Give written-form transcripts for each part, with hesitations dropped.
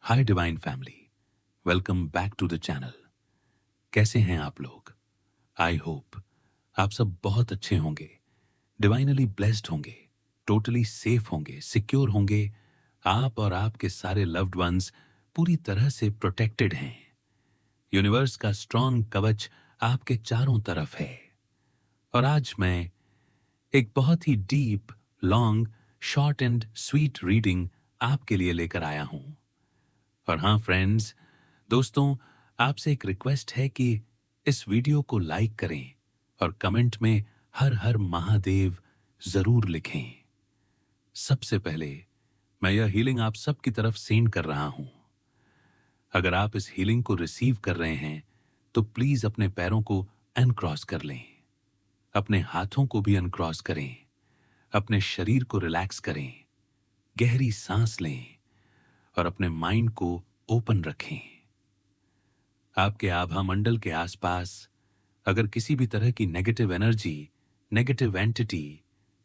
Hi divine family, welcome back to the channel. कैसे हैं आप लोग? आई होप आप सब बहुत अच्छे होंगे, डिवाइनली ब्लेस्ड होंगे, टोटली सेफ होंगे, सिक्योर होंगे। आप और आपके सारे लव्ड वंस पूरी तरह से प्रोटेक्टेड हैं। यूनिवर्स का स्ट्रॉन्ग कवच आपके चारों तरफ है। और आज मैं एक बहुत ही deep, long, short and sweet reading आपके लिए लेकर आया हूं। और हाँ फ्रेंड्स, दोस्तों, आपसे एक रिक्वेस्ट है कि इस वीडियो को लाइक करें और कमेंट में हर हर महादेव जरूर लिखें। सबसे पहले मैं यह हीलिंग आप सबकी तरफ सेंड कर रहा हूं। अगर आप इस हीलिंग को रिसीव कर रहे हैं तो प्लीज अपने पैरों को अनक्रॉस कर लें, अपने हाथों को भी अनक्रॉस करें, अपने शरीर को रिलैक्स करें, गहरी सांस लें और अपने माइंड को ओपन रखें। आपके आभा मंडल के आसपास अगर किसी भी तरह की negative energy, negative entity,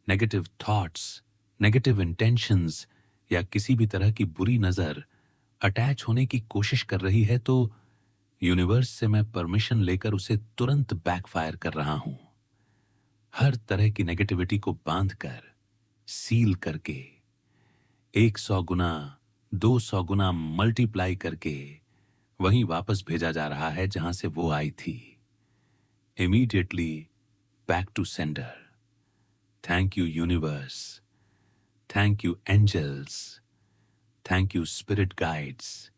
negative thoughts, negative intentions या किसी भी तरह की बुरी नजर अटैच होने की कोशिश कर रही है तो यूनिवर्स से मैं परमिशन लेकर उसे तुरंत बैकफायर कर रहा हूं। हर तरह की नेगेटिविटी को बांधकर, सील करके 100 गुना, 200 गुना मल्टीप्लाई करके वहीं वापस भेजा जा रहा है जहां से वो आई थी। Immediately back to sender. Thank you universe, thank you angels, thank you spirit guides.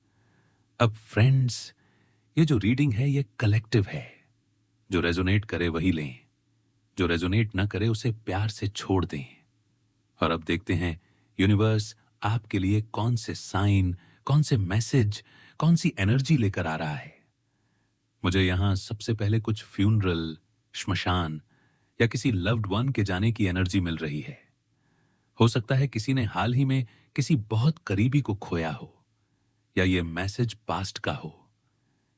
अब फ्रेंड्स, ये जो रीडिंग है ये कलेक्टिव है। जो रेजोनेट करे वही लें, जो रेजोनेट ना करे उसे प्यार से छोड़ दें। और अब देखते हैं यूनिवर्स आपके लिए कौन से साइन, कौन से मैसेज, कौन सी एनर्जी लेकर आ रहा है। मुझे यहां सबसे पहले कुछ फ्यूनरल, श्मशान या किसी लव्ड वन के जाने की एनर्जी मिल रही है। हो सकता है किसी ने हाल ही में किसी बहुत करीबी को खोया हो, या ये मैसेज पास्ट का हो।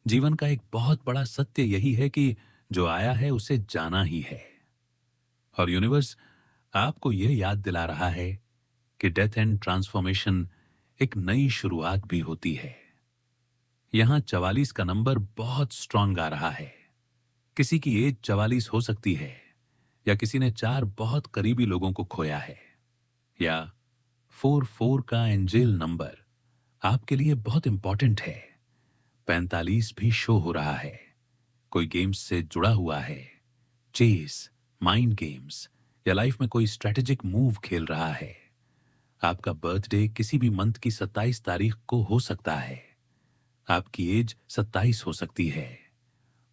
जीवन का एक बहुत बड़ा सत्य यही है कि जो आया है उसे जाना ही है। और यूनिवर्स आपको यह याद दिला रहा है कि डेथ एंड ट्रांसफॉर्मेशन एक नई शुरुआत भी होती है। यहां 44 का नंबर बहुत स्ट्रांग आ रहा है। किसी की एज 44 हो सकती है, या किसी ने 4 बहुत करीबी लोगों को खोया है, या 44 का एंजेल नंबर आपके लिए बहुत इंपॉर्टेंट है। 45 भी शो हो रहा है, कोई गेम्स से जुड़ा हुआ है, चेस, माइंड गेम्स या लाइफ में कोई स्ट्रेटेजिक मूव खेल रहा है। आपका बर्थडे किसी भी मंथ की 27 तारीख को हो सकता है। आपकी एज 27 हो सकती है।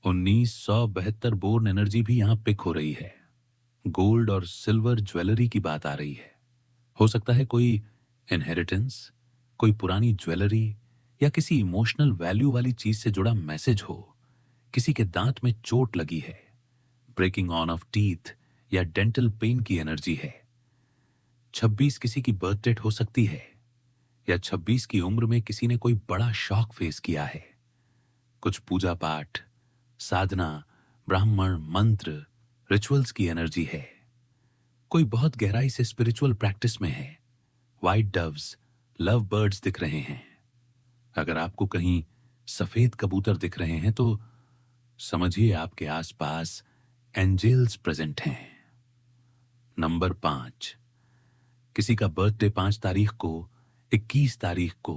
1972 बोर्न एनर्जी भी यहां पिक हो रही है। गोल्ड और सिल्वर ज्वेलरी की बात आ रही है। हो सकता है कोई इनहेरिटेंस, कोई पुरानी ज्वेलरी या किसी इमोशनल वैल्यू वाली चीज से जुड़ा मैसेज हो। किसी के दांत में चोट लगी है, ब्रेकिंग ऑन ऑफ टीथ या डेंटल पेन की एनर्जी है। 26 किसी की बर्थ डेट हो सकती है, या 26 की उम्र में किसी ने कोई बड़ा शॉक फेस किया है। कुछ पूजा पाठ, साधना, ब्राह्मण मंत्र, रिचुअल्स की एनर्जी है। कोई बहुत गहराई से स्पिरिचुअल प्रैक्टिस में है। वाइट डव्स, लव बर्ड्स दिख रहे हैं। अगर आपको कहीं सफेद कबूतर दिख रहे हैं तो समझिए आपके आसपास एंजल्स प्रेजेंट हैं। नंबर 5, किसी का बर्थडे 5 तारीख को, 21 तारीख को,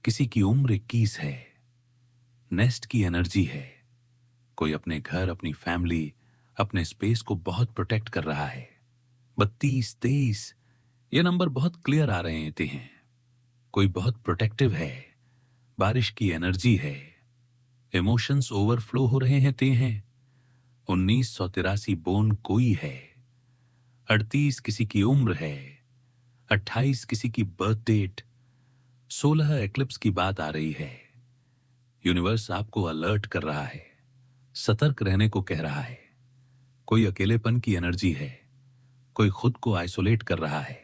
किसी की उम्र 21 है। नेस्ट की एनर्जी है। कोई अपने घर, अपनी फैमिली, अपने स्पेस को बहुत प्रोटेक्ट कर रहा है। 32, 23 ये नंबर बहुत क्लियर आ रहे हैं। कोई बहुत प्रोटेक्टिव है। बारिश की एनर्जी है। इमोशंस ओवरफ्लो हो रहे हैं। 1983 बोर्न कोई है। 38 किसी की उम्र है। 28 किसी की बर्थ डेट। 16 एक्लिप्स की बात आ रही है। यूनिवर्स आपको अलर्ट कर रहा है, सतर्क रहने को कह रहा है। कोई अकेलेपन की एनर्जी है। कोई खुद को आइसोलेट कर रहा है,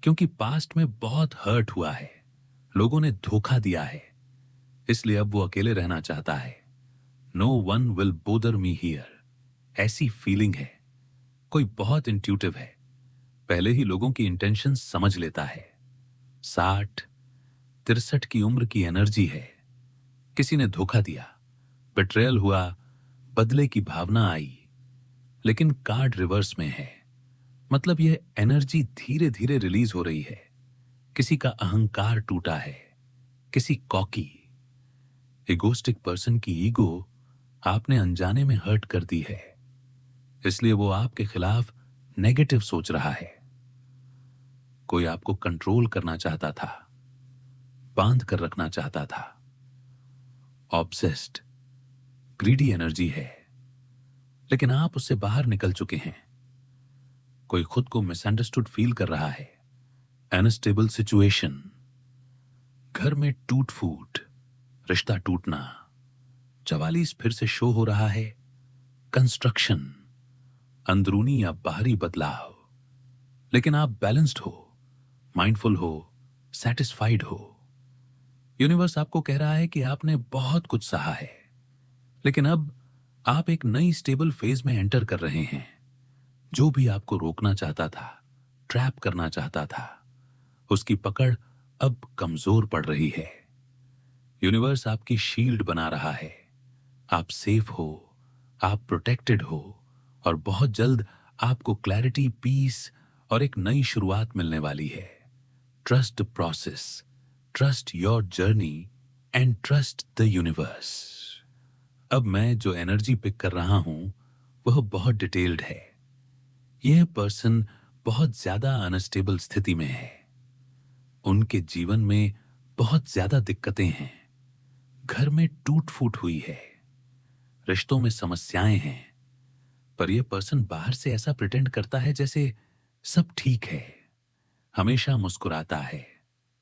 क्योंकि पास्ट में बहुत हर्ट हुआ है, लोगों ने धोखा दिया है, इसलिए अब वो अकेले रहना चाहता है। No one will bother me here, ऐसी फीलिंग है। कोई बहुत इंट्यूटिव है, पहले ही लोगों की इंटेंशन समझ लेता है। 60, 63 की उम्र की एनर्जी है। किसी ने धोखा दिया, बेट्रेयल हुआ, बदले की भावना आई, लेकिन कार्ड रिवर्स में है। मतलब यह एनर्जी धीरे धीरे रिलीज हो रही है। किसी का अहंकार टूटा है, किसी कॉकी इगोस्टिक पर्सन की ईगो आपने अनजाने में हर्ट कर दी है, इसलिए वो आपके खिलाफ नेगेटिव सोच रहा है। कोई आपको कंट्रोल करना चाहता था, बांध कर रखना चाहता था। ऑब्सेस्ड, ग्रीडी एनर्जी है, लेकिन आप उससे बाहर निकल चुके हैं। कोई खुद को मिसअंडरस्टूड फील कर रहा है। अनस्टेबल सिचुएशन, घर में टूट फूट, रिश्ता टूटना, 44 फिर से शो हो रहा है। कंस्ट्रक्शन, अंदरूनी या बाहरी बदलाव, लेकिन आप बैलेंस्ड हो, माइंडफुल हो, सेटिस्फाइड हो। यूनिवर्स आपको कह रहा है कि आपने बहुत कुछ सहा है, लेकिन अब आप एक नई स्टेबल फेज में एंटर कर रहे हैं। जो भी आपको रोकना चाहता था, ट्रैप करना चाहता था, उसकी पकड़ अब कमजोर पड़ रही है। यूनिवर्स आपकी शील्ड बना रहा है। आप सेफ हो, आप प्रोटेक्टेड हो, और बहुत जल्द आपको क्लैरिटी, पीस और एक नई शुरुआत मिलने वाली है। Trust the process, trust your journey and trust the universe. अब मैं जो एनर्जी पिक कर रहा हूं वह बहुत डिटेल्ड है। यह पर्सन बहुत ज्यादा अनस्टेबल स्थिति में है। उनके जीवन में बहुत ज्यादा दिक्कतें हैं। घर में टूट फूट हुई है, रिश्तों में समस्याएं हैं, पर यह पर्सन बाहर से ऐसा प्रिटेंड करता है जैसे सब ठीक है। हमेशा मुस्कुराता है,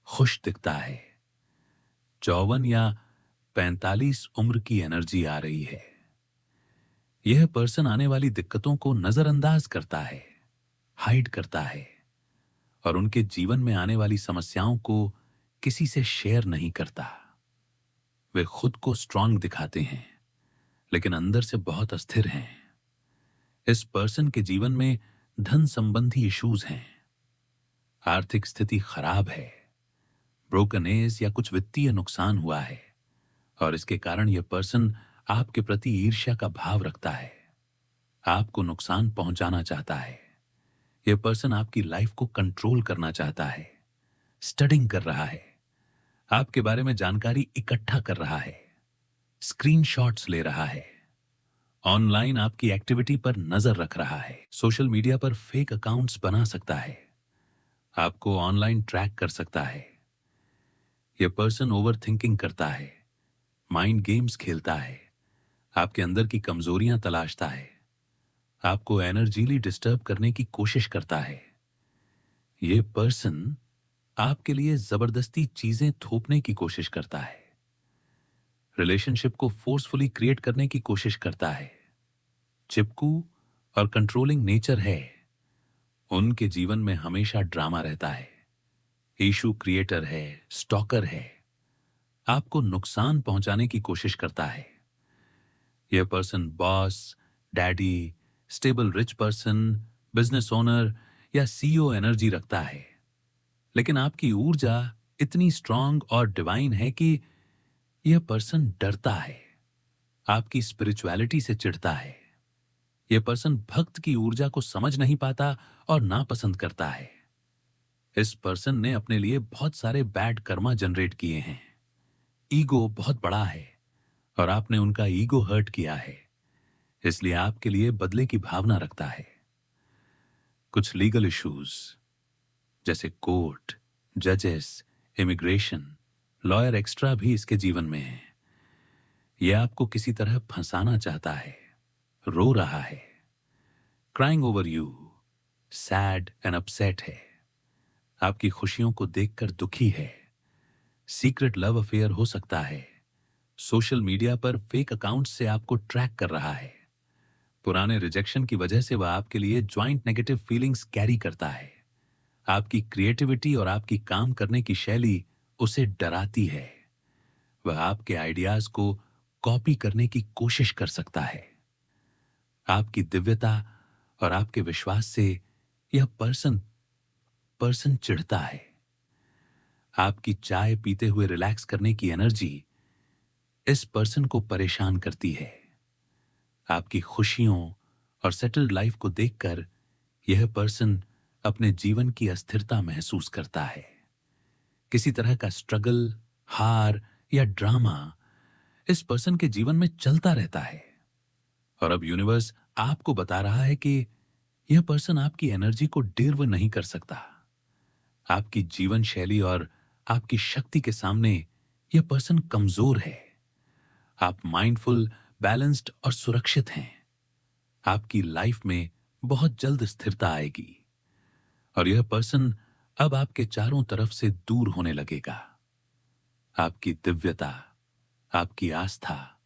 खुश दिखता है। 54 या 45 उम्र की एनर्जी आ रही है। यह पर्सन आने वाली दिक्कतों को नजरअंदाज करता है, हाइड करता है, और उनके जीवन में आने वाली समस्याओं को किसी से शेयर नहीं करता। वे खुद को स्ट्रांग दिखाते हैं, लेकिन अंदर से बहुत अस्थिर हैं। इस पर्सन के जीवन में धन संबंधी इश्यूज हैं, आर्थिक स्थिति खराब है, ब्रोकन एज या कुछ वित्तीय नुकसान हुआ है, और इसके कारण यह पर्सन आपके प्रति ईर्ष्या का भाव रखता है, आपको नुकसान पहुंचाना चाहता है। यह पर्सन आपकी लाइफ को कंट्रोल करना चाहता है, स्टडिंग कर रहा है, आपके बारे में जानकारी इकट्ठा कर रहा है, स्क्रीनशॉट्स ले रहा है, ऑनलाइन आपकी एक्टिविटी पर नजर रख रहा है, सोशल मीडिया पर फेक अकाउंट्स बना सकता है, आपको ऑनलाइन ट्रैक कर सकता है। यह पर्सन ओवर थिंकिंग करता है, माइंड गेम्स खेलता है, आपके अंदर की कमजोरियां तलाशता है, आपको एनर्जीली डिस्टर्ब करने की कोशिश करता है। यह पर्सन आपके लिए जबरदस्ती चीजें थोपने की कोशिश करता है, रिलेशनशिप को फोर्सफुली क्रिएट करने की कोशिश करता है। चिपकू और कंट्रोलिंग नेचर है। उनके जीवन में हमेशा ड्रामा रहता है, इशू क्रिएटर है, स्टॉकर है, आपको नुकसान पहुंचाने की कोशिश करता है। यह person boss, daddy, stable rich person, business owner या सीईओ एनर्जी रखता है, लेकिन आपकी ऊर्जा इतनी स्ट्रांग और डिवाइन है कि यह पर्सन डरता है, आपकी स्पिरिचुअलिटी से चिढ़ता है। यह पर्सन भक्त की ऊर्जा को समझ नहीं पाता और नापसंद करता है। इस पर्सन ने अपने लिए बहुत सारे बैड कर्मा जनरेट किए हैं। ईगो बहुत बड़ा है और आपने उनका ईगो हर्ट किया है, इसलिए आपके लिए बदले की भावना रखता है। कुछ लीगल इश्यूज जैसे कोर्ट, जजेस, इमिग्रेशन, लॉयर एक्स्ट्रा भी इसके जीवन में है। यह आपको किसी तरह फंसाना चाहता है, रो रहा है, crying over you, sad and upset है, आपकी खुशियों को देखकर दुखी है। सीक्रेट लव अफेयर हो सकता है, सोशल मीडिया पर फेक अकाउंट से आपको ट्रैक कर रहा है। पुराने रिजेक्शन की वजह से वह आपके लिए ज्वाइंट नेगेटिव फीलिंग्स कैरी करता है। आपकी क्रिएटिविटी और आपकी काम करने की शैली उसे डराती है। वह आपके आइडियाज को कॉपी करने की कोशिश कर सकता है। आपकी दिव्यता और आपके विश्वास से यह पर्सन चिढ़ता है। आपकी चाय पीते हुए रिलैक्स करने की एनर्जी इस पर्सन को परेशान करती है। आपकी खुशियों और सेटल्ड लाइफ को देखकर यह पर्सन अपने जीवन की अस्थिरता महसूस करता है। किसी तरह का स्ट्रगल, हार या ड्रामा इस पर्सन के जीवन में चलता रहता है। और अब यूनिवर्स आपको बता रहा है कि यह पर्सन आपकी एनर्जी को डिर्व नहीं कर सकता। आपकी जीवन शैली और आपकी शक्ति के सामने यह पर्सन कमजोर है। आप माइंडफुल, बैलेंस्ड और सुरक्षित हैं। आपकी लाइफ में बहुत जल्द स्थिरता आएगी और यह पर्सन अब आपके चारों तरफ से दूर होने लगेगा। आपकी दिव्यता, आपकी आस्था,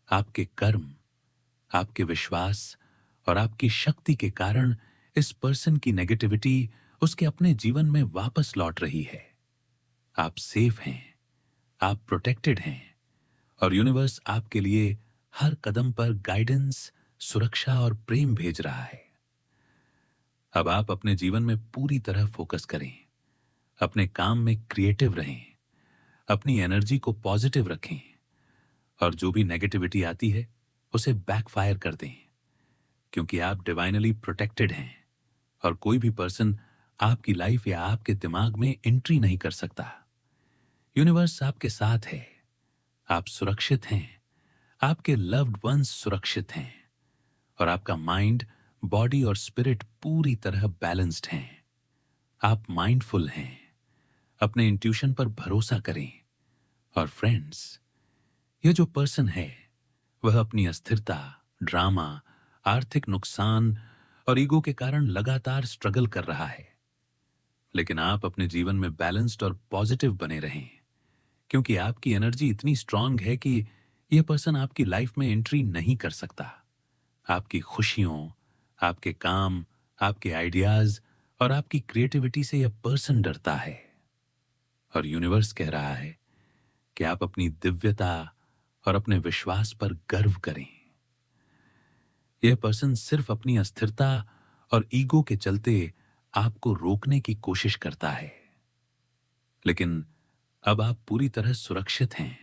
आपके कर्म, आपके विश्वास और आपकी शक्ति के कारण इस पर्सन की नेगेटिविटी उसके अपने जीवन में वापस लौट रही है। आप सेफ हैं, आप प्रोटेक्टेड हैं और यूनिवर्स आपके लिए हर कदम पर गाइडेंस, सुरक्षा और प्रेम भेज रहा है। अब आप अपने जीवन में पूरी तरह फोकस करें, अपने काम में क्रिएटिव रहें, अपनी एनर्जी को पॉजिटिव रखें और जो भी नेगेटिविटी आती है उसे बैकफायर कर दें, क्योंकि आप डिवाइनली प्रोटेक्टेड हैं और कोई भी पर्सन आपकी लाइफ या आपके दिमाग में एंट्री नहीं कर सकता। यूनिवर्स आपके साथ है, आप सुरक्षित हैं, आपके लव्ड वंस सुरक्षित हैं और आपका माइंड, बॉडी और स्पिरिट पूरी तरह बैलेंस्ड हैं। आप माइंडफुल हैं, अपने इंट्यूशन पर भरोसा करें। और फ्रेंड्स, यह जो पर्सन है वह अपनी अस्थिरता, ड्रामा, आर्थिक नुकसान और ईगो के कारण लगातार स्ट्रगल कर रहा है। लेकिन आप अपने जीवन में बैलेंस्ड और पॉजिटिव बने रहें, क्योंकि आपकी एनर्जी इतनी स्ट्रांग है कि यह पर्सन आपकी लाइफ में एंट्री नहीं कर सकता। आपकी खुशियों, आपके काम, आपके आइडियाज और आपकी क्रिएटिविटी से यह पर्सन डरता है। और यूनिवर्स कह रहा है कि आप अपनी दिव्यता और अपने विश्वास पर गर्व करें। यह पर्सन सिर्फ अपनी अस्थिरता और ईगो के चलते आपको रोकने की कोशिश करता है, लेकिन अब आप पूरी तरह सुरक्षित हैं,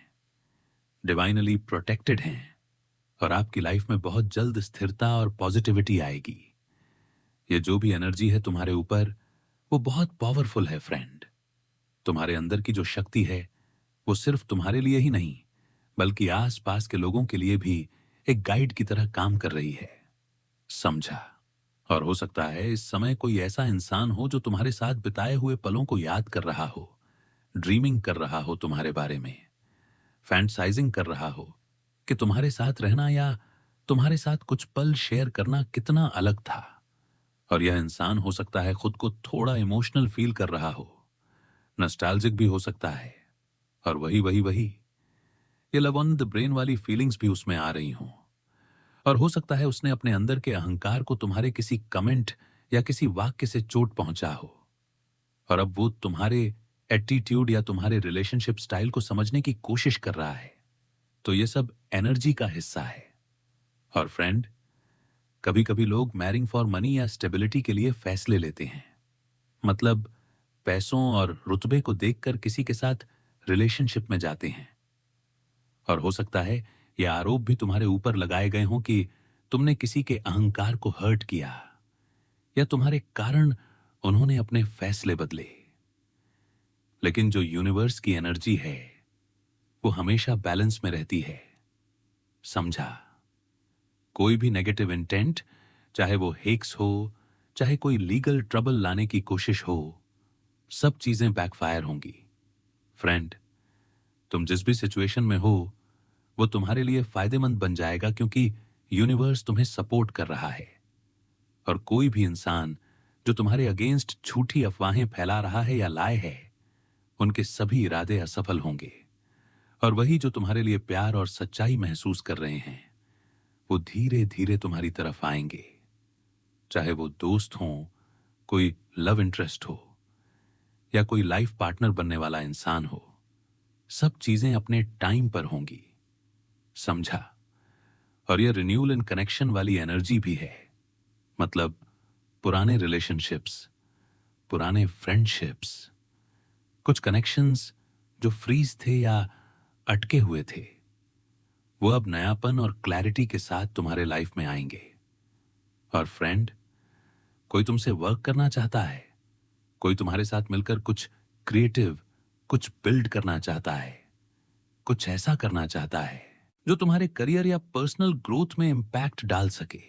डिवाइनली प्रोटेक्टेड हैं और आपकी लाइफ में बहुत जल्द स्थिरता और पॉजिटिविटी आएगी। यह जो भी एनर्जी है तुम्हारे ऊपर वो बहुत पावरफुल है फ्रेंड। तुम्हारे अंदर की जो शक्ति है वो सिर्फ तुम्हारे लिए ही नहीं बल्कि आसपास के लोगों के लिए भी एक गाइड की तरह काम कर रही है। समझा? और हो सकता है इस समय कोई ऐसा इंसान हो जो तुम्हारे साथ बिताए हुए पलों को याद कर रहा हो, ड्रीमिंग कर रहा हो तुम्हारे बारे में, फैंटसाइजिंग कर रहा हो कि तुम्हारे साथ रहना या तुम्हारे साथ कुछ पल शेयर करना कितना अलग था। और यह इंसान हो सकता है खुद को थोड़ा इमोशनल फील कर रहा हो, नॉस्टैल्जिक भी हो सकता है और वही ये लव ऑन द ब्रेन वाली फीलिंग्स भी उसमें आ रही हों। और हो सकता है उसने अपने अंदर के अहंकार को तुम्हारे किसी कमेंट या किसी वाक्य से चोट पहुंचा हो और अब वो तुम्हारे एटीट्यूड या तुम्हारे रिलेशनशिप स्टाइल को समझने की कोशिश कर रहा है। तो ये सब एनर्जी का हिस्सा है। और फ्रेंड, कभी कभी लोग मैरिंग फॉर मनी या स्टेबिलिटी के लिए फैसले लेते हैं, मतलब पैसों और रुतबे को देखकर किसी के साथ रिलेशनशिप में जाते हैं। और हो सकता है यह आरोप भी तुम्हारे ऊपर लगाए गए हों कि तुमने किसी के अहंकार को हर्ट किया या तुम्हारे कारण उन्होंने अपने फैसले बदले। लेकिन जो यूनिवर्स की एनर्जी है वो हमेशा बैलेंस में रहती है। समझा? कोई भी नेगेटिव इंटेंट, चाहे वो हेक्स हो, चाहे कोई लीगल ट्रबल लाने की कोशिश हो, सब चीजें बैकफायर होंगी। फ्रेंड, तुम जिस भी सिचुएशन में हो वो तुम्हारे लिए फायदेमंद बन जाएगा, क्योंकि यूनिवर्स तुम्हें सपोर्ट कर रहा है। और कोई भी इंसान जो तुम्हारे अगेंस्ट झूठी अफवाहें फैला रहा है या लाए है, उनके सभी इरादे असफल होंगे। और वही जो तुम्हारे लिए प्यार और सच्चाई महसूस कर रहे हैं वो धीरे धीरे तुम्हारी तरफ आएंगे, चाहे वो दोस्त हो, कोई लव इंटरेस्ट हो या कोई लाइफ पार्टनर बनने वाला इंसान हो। सब चीजें अपने टाइम पर होंगी। समझा? और यह रिन्यूअल एंड कनेक्शन वाली एनर्जी भी है, मतलब पुराने रिलेशनशिप्स, पुराने फ्रेंडशिप्स, कुछ कनेक्शंस जो फ्रीज थे या अटके हुए थे, वो अब नयापन और क्लैरिटी के साथ तुम्हारे लाइफ में आएंगे। और फ्रेंड, कोई तुमसे वर्क करना चाहता है, कोई तुम्हारे साथ मिलकर कुछ क्रिएटिव, कुछ बिल्ड करना चाहता है, कुछ ऐसा करना चाहता है जो तुम्हारे करियर या पर्सनल ग्रोथ में इंपैक्ट डाल सके।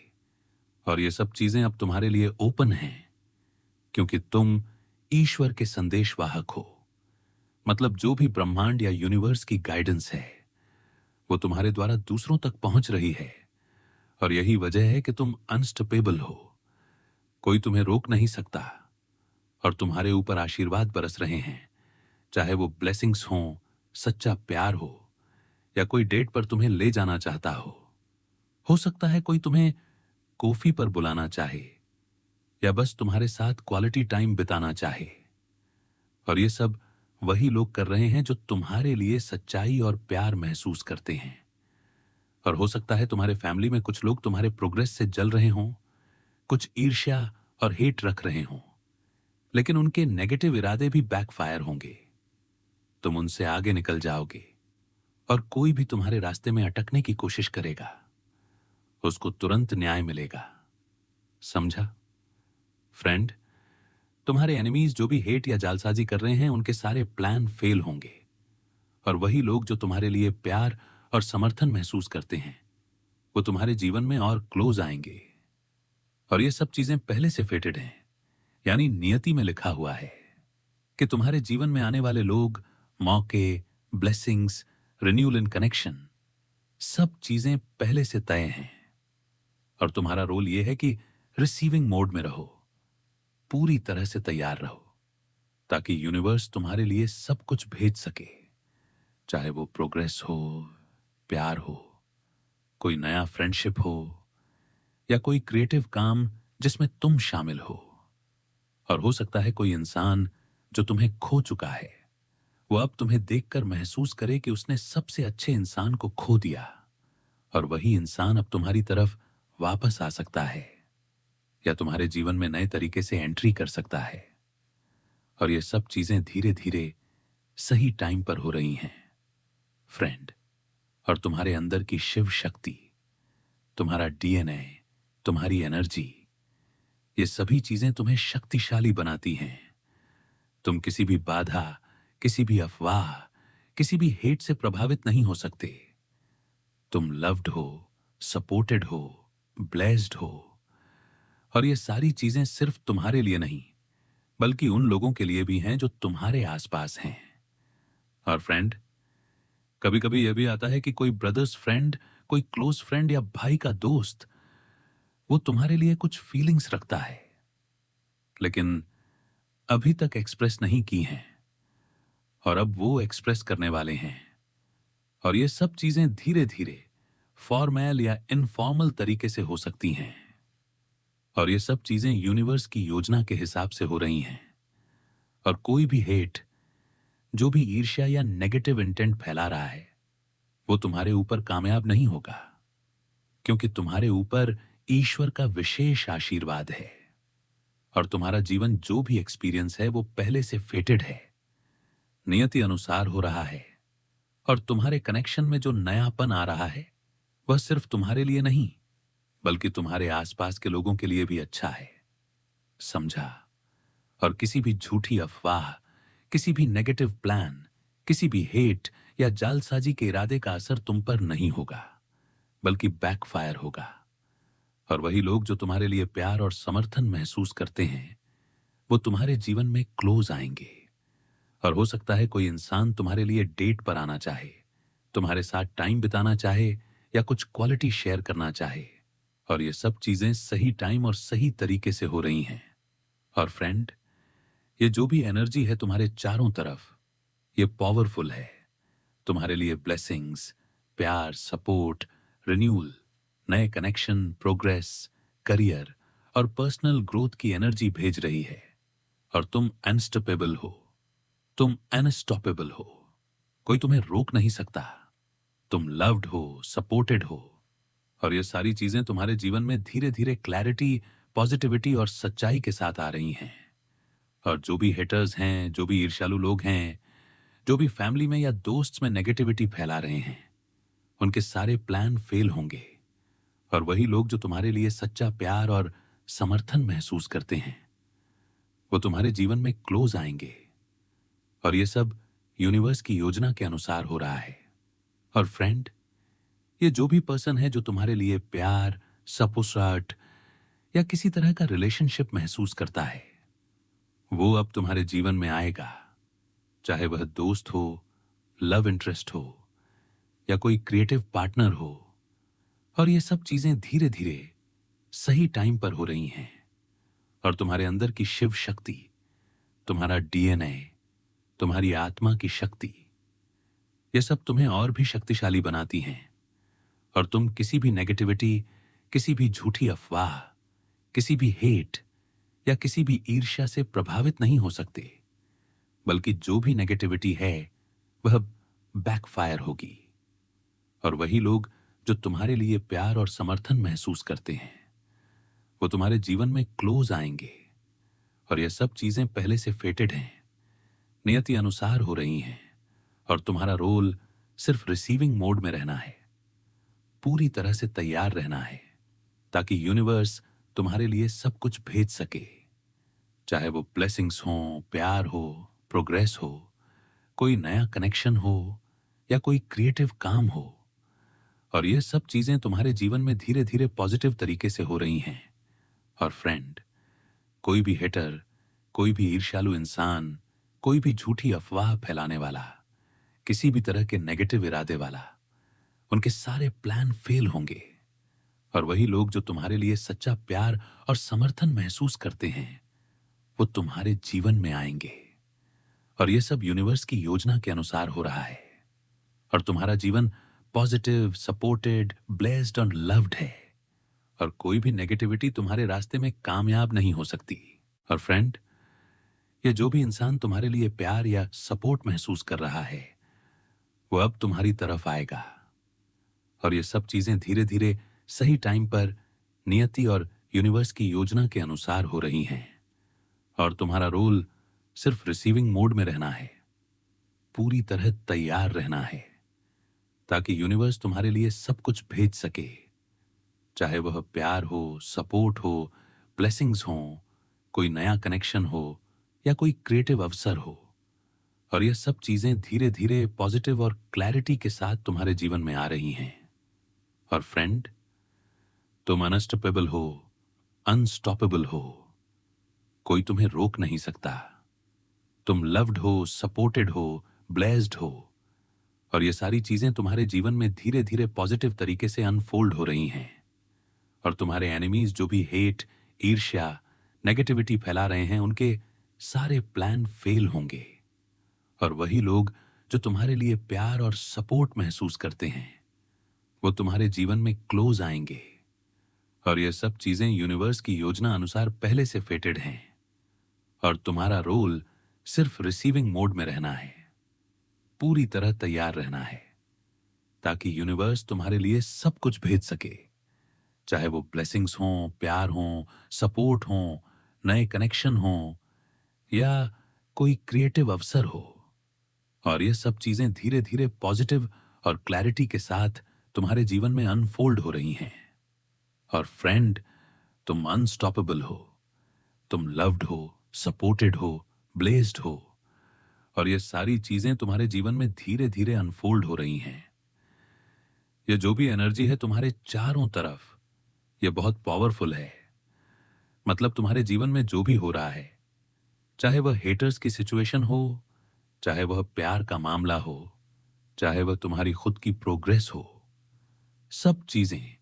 और ये सब चीजें अब तुम्हारे लिए ओपन हैं, क्योंकि तुम ईश्वर के संदेशवाहक हो। मतलब जो भी ब्रह्मांड या यूनिवर्स की गाइडेंस है, वो तुम्हारे द्वारा दूसरों तक पहुंच रही है। और यही वजह है कि तुम अनस्टॉपेबल हो। कोई तुम्हें रोक नहीं सकता। और तुम्हारे ऊपर आशीर्वाद बरस रहे हैं, चाहे वो ब्लेसिंग्स हों, सच्चा प्यार हो, या कोई डेट पर तुम्हें ले जाना चाहता हो सकता है कोई तुम्हें कॉफी पर बुलाना चाहे, या बस तुम्हारे साथ क्वालिटी टाइम बिताना चाहे। और ये सब वही लोग कर रहे हैं जो तुम्हारे लिए सच्चाई और प्यार महसूस करते हैं। और हो सकता है तुम्हारे फैमिली में कुछ लोग तुम्हारे प्रोग्रेस से जल रहे हों, कुछ ईर्ष्या और हेट रख रहे हों, लेकिन उनके नेगेटिव इरादे भी बैकफायर होंगे। तुम उनसे आगे निकल जाओगे, और कोई भी तुम्हारे रास्ते में अटकने की कोशिश करेगा, उसको तुरंत न्याय मिलेगा। समझा? फ्रेंड, तुम्हारे एनिमीज जो भी हेट या जालसाजी कर रहे हैं, उनके सारे प्लान फेल होंगे। और वही लोग जो तुम्हारे लिए प्यार और समर्थन महसूस करते हैं, वो तुम्हारे जीवन में और क्लोज आएंगे। और ये सब चीजें पहले से फेटेड हैं, यानी नियति में लिखा हुआ है कि तुम्हारे जीवन में आने वाले लोग, मौके, ब्लेसिंग्स, रिन्यूअल इन कनेक्शन, सब चीजें पहले से तय हैं। और तुम्हारा रोल यह है कि रिसीविंग मोड में रहो, पूरी तरह से तैयार रहो, ताकि यूनिवर्स तुम्हारे लिए सब कुछ भेज सके। चाहे वो प्रोग्रेस हो, प्यार हो, कोई नया फ्रेंडशिप हो, या कोई क्रिएटिव काम जिसमें तुम शामिल हो। और हो सकता है कोई इंसान जो तुम्हें खो चुका है, वो अब तुम्हें देखकर महसूस करे कि उसने सबसे अच्छे इंसान को खो दिया, और वही इंसान अब तुम्हारी तरफ वापस आ सकता है, या तुम्हारे जीवन में नए तरीके से एंट्री कर सकता है। और ये सब चीजें धीरे धीरे सही टाइम पर हो रही हैं, फ्रेंड। और तुम्हारे अंदर की शिव शक्ति, तुम्हारा डीएनए, तुम्हारी एनर्जी, ये सभी चीजें तुम्हें शक्तिशाली बनाती हैं। तुम किसी भी बाधा, किसी भी अफवाह, किसी भी हेट से प्रभावित नहीं हो सकते। तुम लव्ड हो, सपोर्टेड हो, ब्लेस्ड हो। और ये सारी चीजें सिर्फ तुम्हारे लिए नहीं, बल्कि उन लोगों के लिए भी हैं जो तुम्हारे आसपास हैं। और फ्रेंड, कभी कभी यह भी आता है कि कोई ब्रदर्स फ्रेंड, कोई क्लोज फ्रेंड या भाई का दोस्त, वो तुम्हारे लिए कुछ फीलिंग्स रखता है, लेकिन अभी तक एक्सप्रेस नहीं की हैं, और अब वो एक्सप्रेस करने वाले हैं। और ये सब चीजें धीरे धीरे फॉर्मल या इनफॉर्मल तरीके से हो सकती हैं। और ये सब चीजें यूनिवर्स की योजना के हिसाब से हो रही हैं। और कोई भी हेट, जो भी ईर्ष्या या नेगेटिव इंटेंट फैला रहा है, वो तुम्हारे ऊपर कामयाब नहीं होगा, क्योंकि तुम्हारे ऊपर ईश्वर का विशेष आशीर्वाद है। और तुम्हारा जीवन जो भी एक्सपीरियंस है, वो पहले से फेटेड है, नियति अनुसार हो रहा है। और तुम्हारे कनेक्शन में जो नयापन आ रहा है, वह सिर्फ तुम्हारे लिए नहीं, बल्कि तुम्हारे आसपास के लोगों के लिए भी अच्छा है। समझा? और किसी भी झूठी अफवाह, किसी भी नेगेटिव प्लान, किसी भी हेट या जालसाजी के इरादे का असर तुम पर नहीं होगा, बल्कि बैकफायर होगा। और वही लोग जो तुम्हारे लिए प्यार और समर्थन महसूस करते हैं, वो तुम्हारे जीवन में क्लोज आएंगे। और हो सकता है कोई इंसान तुम्हारे लिए डेट पर आना चाहे, तुम्हारे साथ टाइम बिताना चाहे, या कुछ क्वालिटी शेयर करना चाहे। और ये सब चीजें सही टाइम और सही तरीके से हो रही हैं। और फ्रेंड, ये जो भी एनर्जी है तुम्हारे चारों तरफ, ये पावरफुल है। तुम्हारे लिए ब्लेसिंग्स, प्यार, सपोर्ट, रिन्यूअल, नए कनेक्शन, प्रोग्रेस, करियर और पर्सनल ग्रोथ की एनर्जी भेज रही है। और तुम अनस्टॉपेबल हो, तुम अनस्टॉपेबल हो। कोई तुम्हें रोक नहीं सकता। तुम लव्ड हो, सपोर्टेड हो। और ये सारी चीजें तुम्हारे जीवन में धीरे धीरे क्लैरिटी, पॉजिटिविटी और सच्चाई के साथ आ रही हैं। और जो भी हेटर्स हैं, जो भी ईर्ष्यालु लोग हैं, जो भी फैमिली में या दोस्त में नेगेटिविटी फैला रहे हैं, उनके सारे प्लान फेल होंगे। और वही लोग जो तुम्हारे लिए सच्चा प्यार और समर्थन महसूस करते हैं, वो तुम्हारे जीवन में क्लोज आएंगे। और ये सब यूनिवर्स की योजना के अनुसार हो रहा है। और फ्रेंड, ये जो भी पर्सन है जो तुम्हारे लिए प्यार, सपोर्ट या किसी तरह का रिलेशनशिप महसूस करता है, वो अब तुम्हारे जीवन में आएगा। चाहे वह दोस्त हो, लव इंटरेस्ट हो या कोई क्रिएटिव पार्टनर हो। और ये सब चीजें धीरे धीरे सही टाइम पर हो रही हैं। और तुम्हारे अंदर की शिव शक्ति, तुम्हारा डीएनए, तुम्हारी आत्मा की शक्ति, ये सब तुम्हें और भी शक्तिशाली बनाती हैं। और तुम किसी भी नेगेटिविटी, किसी भी झूठी अफवाह, किसी भी हेट या किसी भी ईर्ष्या से प्रभावित नहीं हो सकते, बल्कि जो भी नेगेटिविटी है वह बैकफायर होगी। और वही लोग जो तुम्हारे लिए प्यार और समर्थन महसूस करते हैं, वो तुम्हारे जीवन में क्लोज आएंगे। और ये सब चीजें पहले से फेटेड हैं, नियति अनुसार हो रही हैं। और तुम्हारा रोल सिर्फ रिसीविंग मोड में रहना है, पूरी तरह से तैयार रहना है, ताकि यूनिवर्स तुम्हारे लिए सब कुछ भेज सके। चाहे वो ब्लेसिंग्स हो, प्यार हो, प्रोग्रेस हो, कोई नया कनेक्शन हो या कोई क्रिएटिव काम हो। और ये सब चीजें तुम्हारे जीवन में धीरे धीरे पॉजिटिव तरीके से हो रही हैं। और फ्रेंड, कोई भी हेटर, कोई भी ईर्ष्यालु इंसान, कोई भी झूठी अफवाह फैलाने वाला, किसी भी तरह के नेगेटिव इरादे वाला, उनके सारे प्लान फेल होंगे। और वही लोग जो तुम्हारे लिए सच्चा प्यार और समर्थन महसूस करते हैं, वो तुम्हारे जीवन में आएंगे। और ये सब यूनिवर्स की योजना के अनुसार हो रहा है। और तुम्हारा जीवन पॉजिटिव, सपोर्टेड, ब्लेस्ड और लव्ड है। और कोई भी नेगेटिविटी तुम्हारे रास्ते में कामयाब नहीं हो सकती। और फ्रेंड, ये जो भी इंसान तुम्हारे लिए प्यार या सपोर्ट महसूस कर रहा है, वो अब तुम्हारी तरफ आएगा। और ये सब चीजें धीरे धीरे सही टाइम पर नियति और यूनिवर्स की योजना के अनुसार हो रही हैं। और तुम्हारा रोल सिर्फ रिसीविंग मोड में रहना है, पूरी तरह तैयार रहना है, ताकि यूनिवर्स तुम्हारे लिए सब कुछ भेज सके। चाहे वह प्यार हो, सपोर्ट हो, ब्लेसिंग्स हो, कोई नया कनेक्शन हो या कोई क्रिएटिव अवसर हो। और ये सब चीजें धीरे धीरे पॉजिटिव और क्लैरिटी के साथ तुम्हारे जीवन में आ रही हैं। और फ्रेंड, तुम अनस्टॉपेबल हो, अनस्टॉपेबल हो, कोई तुम्हें रोक नहीं सकता। तुम लव्ड हो, सपोर्टेड हो, ब्लेस्ड हो। और ये सारी चीजें तुम्हारे जीवन में धीरे धीरे पॉजिटिव तरीके से अनफोल्ड हो रही हैं। और तुम्हारे एनिमीज जो भी हेट, ईर्ष्या, नेगेटिविटी फैला रहे हैं, उनके सारे प्लान फेल होंगे। और वही लोग जो तुम्हारे लिए प्यार और सपोर्ट महसूस करते हैं, वो तुम्हारे जीवन में क्लोज आएंगे। और ये सब चीजें यूनिवर्स की योजना अनुसार पहले से फेटेड हैं। और तुम्हारा रोल सिर्फ रिसीविंग मोड में रहना है, पूरी तरह तैयार रहना है, ताकि यूनिवर्स तुम्हारे लिए सब कुछ भेज सके। चाहे वो ब्लेसिंग्स हों, प्यार हों, सपोर्ट हों, नए कनेक्शन हों या कोई क्रिएटिव अवसर हो। और ये सब चीजें धीरे धीरे पॉजिटिव और क्लैरिटी के साथ तुम्हारे जीवन में अनफोल्ड हो रही हैं। और फ्रेंड, तुम अनस्टॉपेबल हो, तुम लव्ड हो, सपोर्टेड हो, ब्लेस्ड हो। और ये सारी चीजें तुम्हारे जीवन में धीरे धीरे अनफोल्ड हो रही हैं। ये जो भी एनर्जी है तुम्हारे चारों तरफ, ये बहुत पावरफुल है। मतलब तुम्हारे जीवन में जो भी हो रहा है, चाहे वह हेटर्स की सिचुएशन हो, चाहे वह प्यार का मामला हो, चाहे वह तुम्हारी खुद की प्रोग्रेस हो, सब चीजें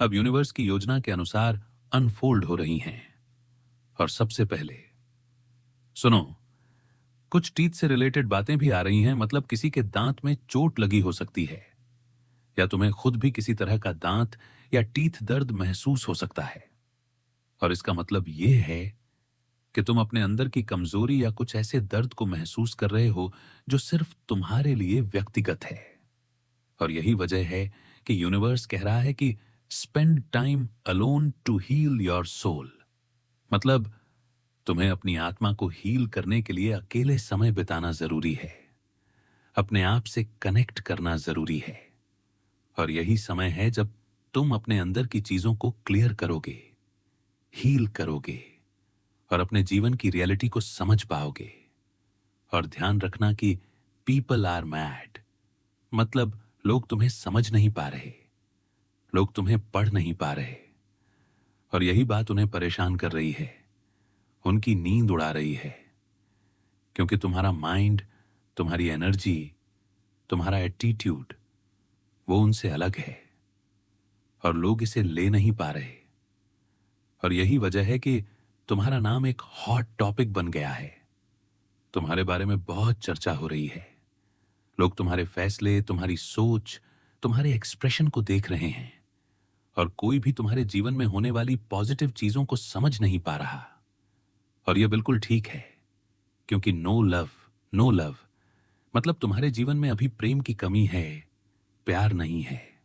अब यूनिवर्स की योजना के अनुसार अनफोल्ड हो रही हैं। और सबसे पहले सुनो, कुछ टीथ से रिलेटेड बातें भी आ रही हैं। मतलब किसी के दांत में चोट लगी हो सकती है, या तुम्हें खुद भी किसी तरह का दांत या टीथ दर्द महसूस हो सकता है। और इसका मतलब यह है कि तुम अपने अंदर की कमजोरी या कुछ ऐसे दर्द को महसूस कर रहे हो जो सिर्फ तुम्हारे लिए व्यक्तिगत है। और यही वजह है कि यूनिवर्स कह रहा है कि spend time alone to heal your soul. मतलब तुम्हें अपनी आत्मा को हील करने के लिए अकेले समय बिताना जरूरी है, अपने आप से कनेक्ट करना जरूरी है। और यही समय है जब तुम अपने अंदर की चीजों को क्लियर करोगे, हील करोगे और अपने जीवन की रियलिटी को समझ पाओगे। और ध्यान रखना कि पीपल आर मैड, मतलब लोग तुम्हें समझ नहीं पा रहे, लोग तुम्हें पढ़ नहीं पा रहे। और यही बात उन्हें परेशान कर रही है, उनकी नींद उड़ा रही है, क्योंकि तुम्हारा माइंड, तुम्हारी एनर्जी, तुम्हारा एटीट्यूड वो उनसे अलग है और लोग इसे ले नहीं पा रहे। और यही वजह है कि तुम्हारा नाम एक हॉट टॉपिक बन गया है, तुम्हारे बारे में बहुत चर्चा हो रही है। लोग तुम्हारे फैसले, तुम्हारी सोच, तुम्हारे एक्सप्रेशन को देख रहे हैं और कोई भी तुम्हारे जीवन में होने वाली पॉजिटिव चीजों को समझ नहीं पा रहा। और यह बिल्कुल ठीक है, क्योंकि नो लव मतलब तुम्हारे जीवन में अभी प्रेम की कमी है, प्यार नहीं है।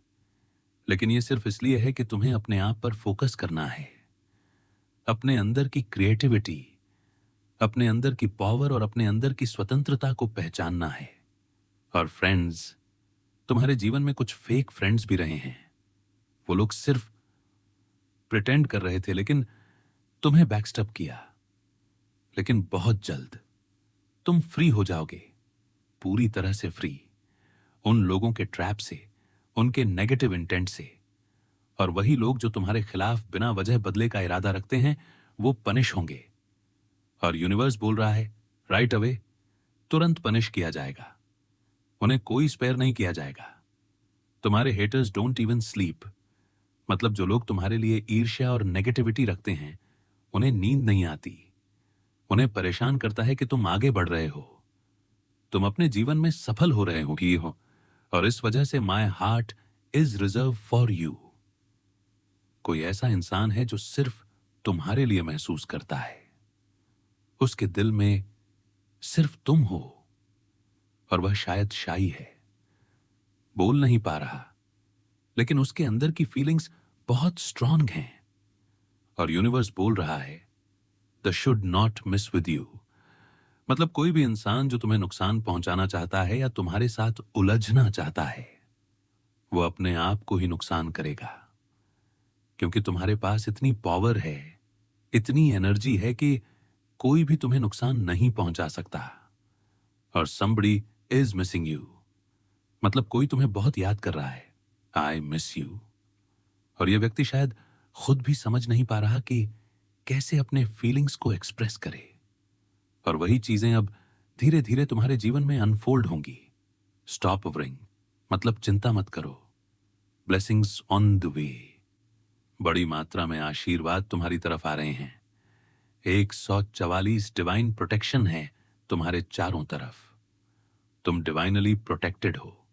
लेकिन यह सिर्फ इसलिए है कि तुम्हें अपने आप पर फोकस करना है, अपने अंदर की क्रिएटिविटी, अपने अंदर की पावर और अपने अंदर की स्वतंत्रता को पहचानना है। और फ्रेंड्स, तुम्हारे जीवन में कुछ फेक फ्रेंड्स भी रहे हैं, वो लोग सिर्फ प्रिटेंड कर रहे थे, लेकिन तुम्हें बैकस्टैब किया। लेकिन बहुत जल्द तुम फ्री हो जाओगे, पूरी तरह से फ्री, उन लोगों के ट्रैप से, उनके नेगेटिव इंटेंट से। और वही लोग जो तुम्हारे खिलाफ बिना वजह बदले का इरादा रखते हैं, वो पनिश होंगे। और यूनिवर्स बोल रहा है राइट अवे, तुरंत पनिश किया जाएगा, उन्हें कोई स्पेयर नहीं किया जाएगा। तुम्हारे हेटर्स डोंट इवन स्लीप, मतलब जो लोग तुम्हारे लिए ईर्ष्या और नेगेटिविटी रखते हैं, उन्हें नींद नहीं आती। उन्हें परेशान करता है कि तुम आगे बढ़ रहे हो, तुम अपने जीवन में सफल हो रहे हो। और इस वजह से my heart is reserve for you. कोई ऐसा इंसान है जो सिर्फ तुम्हारे लिए महसूस करता है, उसके दिल में सिर्फ तुम हो। और वह शायद शाई है, बोल नहीं पा रहा, लेकिन उसके अंदर की फीलिंग्स बहुत स्ट्रांग हैं। और यूनिवर्स बोल रहा है the should not miss with you, मतलब कोई भी इंसान जो तुम्हें नुकसान पहुंचाना चाहता है या तुम्हारे साथ उलझना चाहता है, वो अपने आप को ही नुकसान करेगा। क्योंकि तुम्हारे पास इतनी पावर है, इतनी एनर्जी है कि कोई भी तुम्हें नुकसान नहीं पहुंचा सकता। और somebody is missing you, मतलब कोई तुम्हें बहुत याद कर रहा है, आई मिस यू। और यह व्यक्ति शायद खुद भी समझ नहीं पा रहा कि कैसे अपने फीलिंग्स को एक्सप्रेस करे। और वही चीजें अब धीरे धीरे तुम्हारे जीवन में अनफोल्ड होंगी। स्टॉप वरिंग, मतलब चिंता मत करो, ब्लेसिंग्स ऑन द वे। बड़ी मात्रा में आशीर्वाद तुम्हारी तरफ आ रहे हैं। 144 डिवाइन प्रोटेक्शन है तुम्हारे चारों तरफ। तुम डिवाइनली प्रोटेक्टेड हो,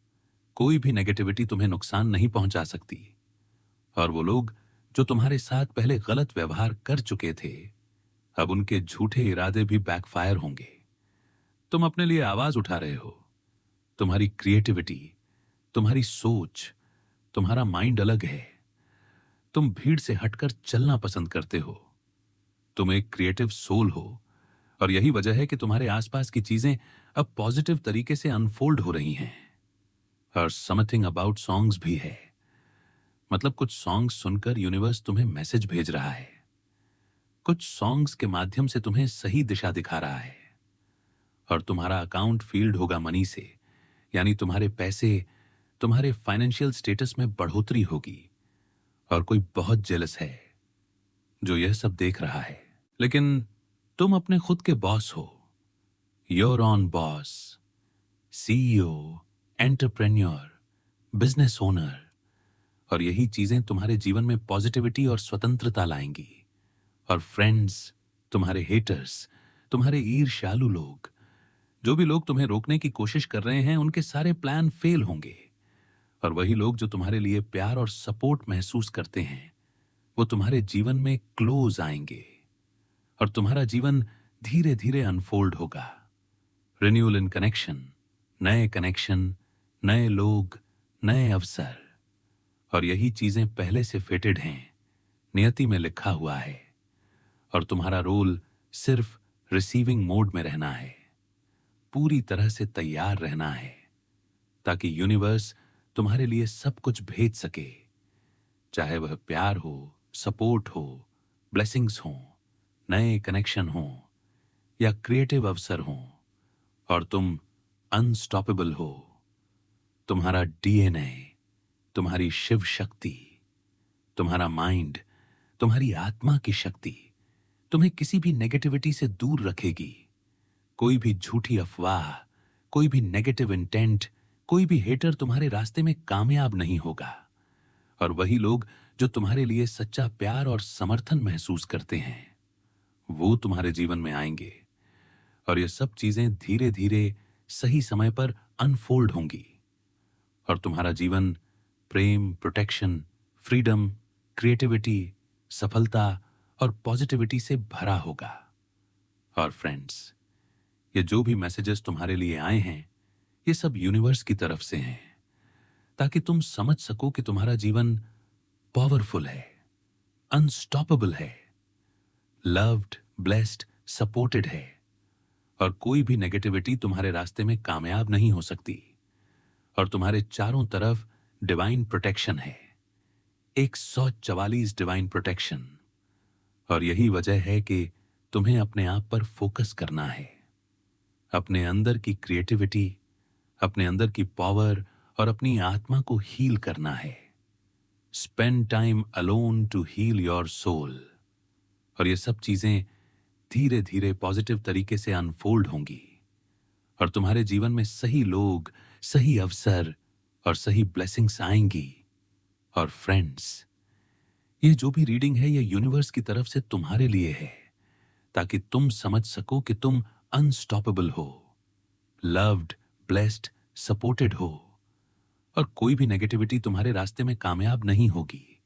कोई भी नेगेटिविटी तुम्हें नुकसान नहीं पहुंचा सकती। और वो लोग जो तुम्हारे साथ पहले गलत व्यवहार कर चुके थे, अब उनके झूठे इरादे भी बैकफायर होंगे। तुम अपने लिए आवाज उठा रहे हो, तुम्हारी क्रिएटिविटी, तुम्हारी सोच, तुम्हारा माइंड अलग है। तुम भीड़ से हटकर चलना पसंद करते हो, तुम एक क्रिएटिव सोल हो। और यही वजह है कि तुम्हारे आसपास की चीजें अब पॉजिटिव तरीके से अनफोल्ड हो रही हैं। और समथिंग अबाउट सॉन्ग्स भी है, मतलब कुछ सॉन्ग्स सुनकर यूनिवर्स तुम्हें मैसेज भेज रहा है, कुछ सॉन्ग्स के माध्यम से तुम्हें सही दिशा दिखा रहा है। और तुम्हारा अकाउंट फील्ड होगा मनी से, यानी तुम्हारे पैसे, तुम्हारे फाइनेंशियल स्टेटस में बढ़ोतरी होगी। और कोई बहुत जेलस है जो यह सब देख रहा है, लेकिन तुम अपने खुद के बॉस हो, your on boss, CEO, entrepreneur, business owner. और यही चीजें तुम्हारे जीवन में पॉजिटिविटी और स्वतंत्रता लाएंगी। और फ्रेंड्स, तुम्हारे हेटर्स, तुम्हारे ईर्ष्यालु लोग, जो भी लोग तुम्हें रोकने की कोशिश कर रहे हैं, उनके सारे प्लान फेल होंगे। और वही लोग जो तुम्हारे लिए प्यार और सपोर्ट महसूस करते हैं, वो तुम्हारे जीवन में क्लोज आएंगे और तुम्हारा जीवन धीरे धीरे अनफोल्ड होगा। रिन्यूअल इन कनेक्शन, नए कनेक्शन, नए लोग, नए अवसर। और यही चीजें पहले से फेटेड हैं, नियति में लिखा हुआ है। और तुम्हारा रोल सिर्फ रिसीविंग मोड में रहना है, पूरी तरह से तैयार रहना है, ताकि यूनिवर्स तुम्हारे लिए सब कुछ भेज सके, चाहे वह प्यार हो, सपोर्ट हो, ब्लेसिंग्स हो, नए कनेक्शन हो या क्रिएटिव अवसर हो, और तुम अनस्टॉपेबल हो। तुम्हारा डीएनए, तुम्हारी शिव शक्ति, तुम्हारा माइंड, तुम्हारी आत्मा की शक्ति तुम्हें किसी भी नेगेटिविटी से दूर रखेगी। कोई भी झूठी अफवाह, कोई भी नेगेटिव इंटेंट, कोई भी हेटर तुम्हारे रास्ते में कामयाब नहीं होगा। और वही लोग जो तुम्हारे लिए सच्चा प्यार और समर्थन महसूस करते हैं, वो तुम्हारे जीवन में आएंगे, और ये सब चीजें धीरे धीरे सही समय पर अनफोल्ड होंगी, और तुम्हारा जीवन प्रेम, प्रोटेक्शन, फ्रीडम, क्रिएटिविटी, सफलता और पॉजिटिविटी से भरा होगा। और फ्रेंड्स, ये जो भी मैसेजेस तुम्हारे लिए आए हैं, ये सब यूनिवर्स की तरफ से हैं, ताकि तुम समझ सको कि तुम्हारा जीवन पावरफुल है, अनस्टॉपेबल है, लव्ड, ब्लेस्ड, सपोर्टेड है, और कोई भी नेगेटिविटी तुम्हारे रास्ते में कामयाब नहीं हो सकती। और तुम्हारे चारों तरफ डिवाइन प्रोटेक्शन है, 144 डिवाइन प्रोटेक्शन। और यही वजह है कि तुम्हें अपने आप पर फोकस करना है, अपने अंदर की क्रिएटिविटी, अपने अंदर की पावर और अपनी आत्मा को हील करना है। Spend time alone to heal your soul. और ये सब चीजें धीरे धीरे पॉजिटिव तरीके से अनफोल्ड होंगी, और तुम्हारे जीवन में सही लोग, सही अवसर और सही ब्लेसिंग्स आएंगी। और फ्रेंड्स, ये जो भी रीडिंग है, ये यूनिवर्स की तरफ से तुम्हारे लिए है, ताकि तुम समझ सको कि तुम अनस्टॉपेबल हो, लव्ड, ब्लेस्ड, सपोर्टेड हो, और कोई भी नेगेटिविटी तुम्हारे रास्ते में कामयाब नहीं होगी।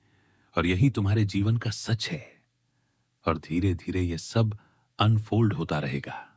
और यही तुम्हारे जीवन का सच है, और धीरे धीरे ये सब अनफोल्ड होता रहेगा।